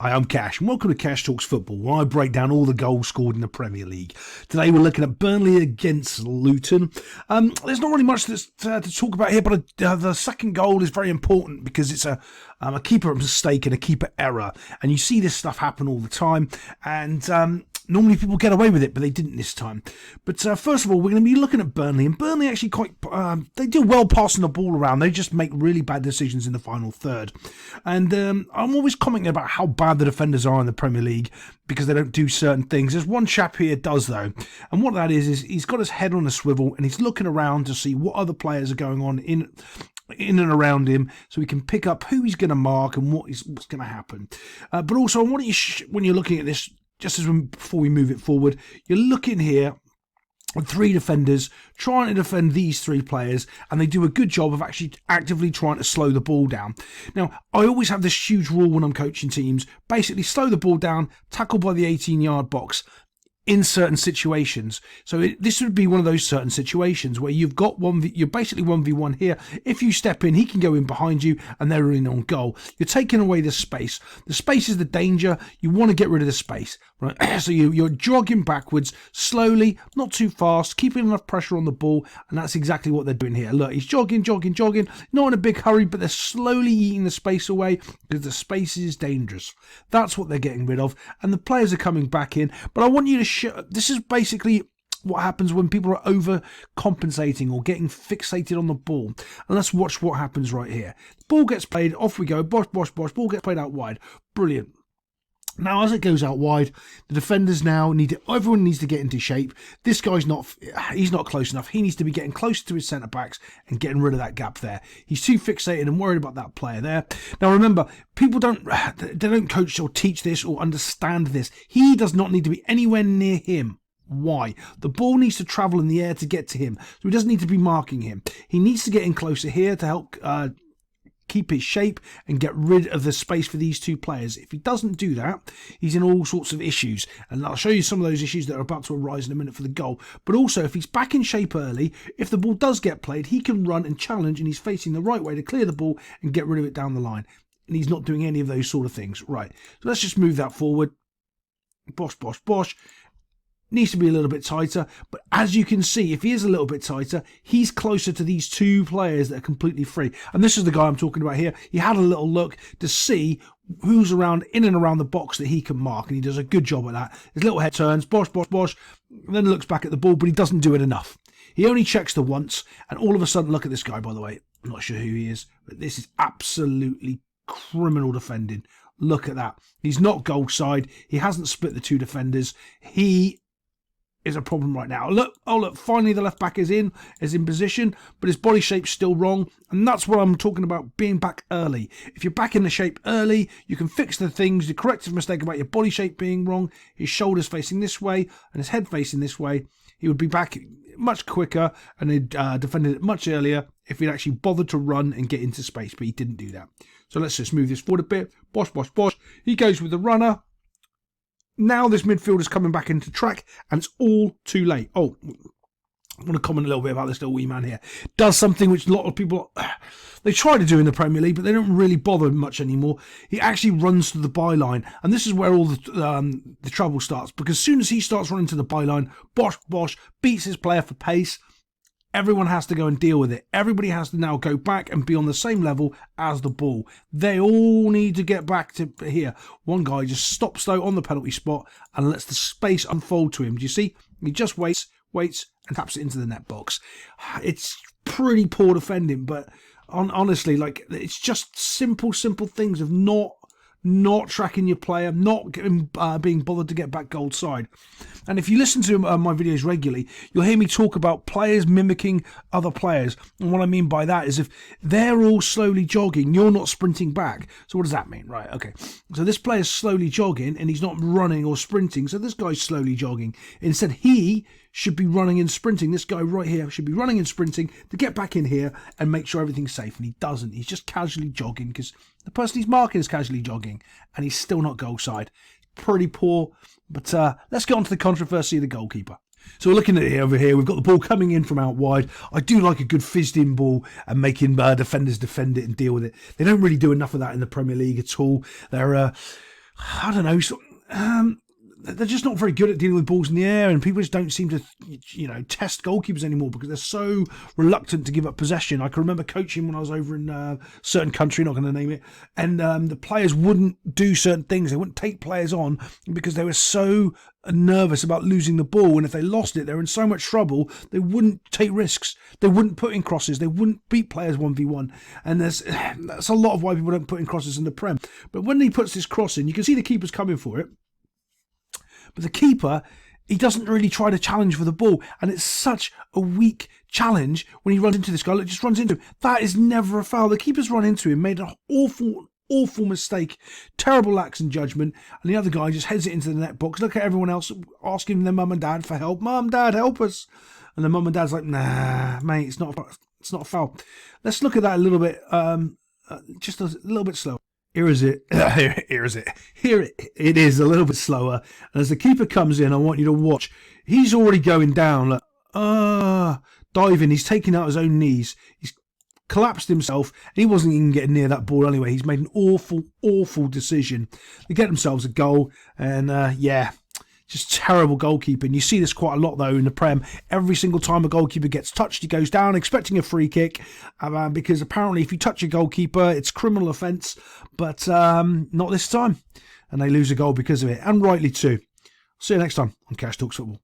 Hi, I'm Cash, and welcome to Cash Talks Football, where I break down all the goals scored in the Premier League. Today we're looking at Burnley against Luton. There's not really much to talk about here, but the second goal is very important because it's a keeper mistake and a keeper error, and you see this stuff happen all the time, and normally people get away with it, but they didn't this time. But first of all, we're going to be looking at Burnley, and Burnley actually they do well passing the ball around. They just make really bad decisions in the final third. And I'm always commenting about how bad the defenders are in the Premier League because they don't do certain things. There's one chap here does, though, and what that is he's got his head on a swivel and he's looking around to see what other players are going on in and around him, so he can pick up who he's going to mark and what's going to happen. But also, I want you when you're looking at this, just before we move it forward, you're looking here at three defenders trying to defend these three players, and they do a good job of actually actively trying to slow the ball down. Now, I always have this huge rule when I'm coaching teams: basically slow the ball down, tackle by the 18-yard box in certain situations. So this would be one of those certain situations where you've got you're basically 1v1 here. If you step in, he can go in behind you and they're in on goal. You're taking away the space. The space is the danger. You want to get rid of the space, right? So you're jogging backwards slowly, not too fast, keeping enough pressure on the ball, and that's exactly what they're doing here. Look, he's jogging, not in a big hurry, but they're slowly eating the space away because the space is dangerous. That's what they're getting rid of, and the players are coming back in. But I want you to this is basically what happens when people are overcompensating or getting fixated on the ball. And let's watch what happens right here. The ball gets played, off we go, bosh, ball gets played out wide. Brilliant. Now, as it goes out wide, the defenders now everyone needs to get into shape. This guy's he's not close enough. He needs to be getting closer to his centre-backs and getting rid of that gap there. He's too fixated and worried about that player there. Now, remember, people don't coach or teach this or understand this. He does not need to be anywhere near him. Why? The ball needs to travel in the air to get to him, so he doesn't need to be marking him. He needs to get in closer here to help keep his shape and get rid of the space for these two players. If he doesn't do that, he's in all sorts of issues, and I'll show you some of those issues that are about to arise in a minute for the goal. But also, if he's back in shape early, if the ball does get played, he can run and challenge, and he's facing the right way to clear the ball and get rid of it down the line, and he's not doing any of those sort of things. Right, so let's just move that forward. Bosh. Needs to be a little bit tighter, but as you can see, if he is a little bit tighter, he's closer to these two players that are completely free. And this is the guy I'm talking about here. He had a little look to see who's in and around the box that he can mark, and he does a good job at that. His little head turns, bosh, then looks back at the ball, but he doesn't do it enough. He only checks the once, and all of a sudden, look at this guy, by the way. I'm not sure who he is, but this is absolutely criminal defending. Look at that. He's not goal side. He hasn't split the two defenders. He is a problem right now. Look, finally the left back is in position, but his body shape's still wrong, and that's what I'm talking about, being back early. If you're back in the shape early, you can fix the things, the corrective mistake about your body shape being wrong, his shoulders facing this way and his head facing this way. He would be back much quicker and he'd defended it much earlier if he'd actually bothered to run and get into space, but he didn't do that. So let's just move this forward a bit. Bosh. He goes with the runner. Now this midfielder's coming back into track, and it's all too late. Oh, I want to comment a little bit about this little wee man here. Does something which a lot of people, they try to do in the Premier League, but they don't really bother much anymore. He actually runs to the byline, and this is where all the trouble starts, because as soon as he starts running to the byline, Bosh beats his player for pace. Everyone has to go and deal with it. Everybody has to now go back and be on the same level as the ball. They all need to get back to here. One guy just stops though on the penalty spot and lets the space unfold to him. Do you see? He just waits and taps it into the net box. It's pretty poor defending, but honestly, like, it's just simple things of not tracking your player, not being bothered to get back goal side. And if you listen to my videos regularly, you'll hear me talk about players mimicking other players. And what I mean by that is if they're all slowly jogging, you're not sprinting back. So what does that mean? Right, okay. So this player's slowly jogging and he's not running or sprinting. So this guy's slowly jogging. Instead, he should be running and sprinting. This guy right here should be running and sprinting to get back in here and make sure everything's safe. And he doesn't. He's just casually jogging because the person he's marking is casually jogging, and he's still not goal side. Pretty poor. But let's get on to the controversy of the goalkeeper. So we're looking at it over here. We've got the ball coming in from out wide. I do like a good fizzed-in ball and making defenders defend it and deal with it. They don't really do enough of that in the Premier League at all. They're I don't know, they're just not very good at dealing with balls in the air, and people just don't seem to, test goalkeepers anymore because they're so reluctant to give up possession. I can remember coaching when I was over in a certain country, not going to name it, and the players wouldn't do certain things. They wouldn't take players on because they were so nervous about losing the ball, and if they lost it, they were in so much trouble. They wouldn't take risks. They wouldn't put in crosses. They wouldn't beat players 1v1, and that's a lot of why people don't put in crosses in the Prem. But when he puts this cross in, you can see the keeper's coming for it. But the keeper, he doesn't really try to challenge for the ball. And it's such a weak challenge when he runs into this guy. Look, just runs into him. That is never a foul. The keeper's run into him, made an awful mistake. Terrible lax in judgment. And the other guy just heads it into the net box. Look at everyone else asking their mum and dad for help. Mum, dad, help us. And the mum and dad's like, nah, mate, it's not a foul. Let's look at that a little bit, just a little bit slower. Here is it. Here is it. Here it is a little bit slower. And as the keeper comes in, I want you to watch. He's already going down. Like, diving. He's taking out his own knees. He's collapsed himself. And he wasn't even getting near that ball anyway. He's made an awful decision. They get themselves a goal. And just terrible goalkeeping. You see this quite a lot, though, in the Prem. Every single time a goalkeeper gets touched, he goes down expecting a free kick, because apparently if you touch a goalkeeper, it's criminal offence, but not this time. And they lose a goal because of it, and rightly too. See you next time on Cash Talks Football.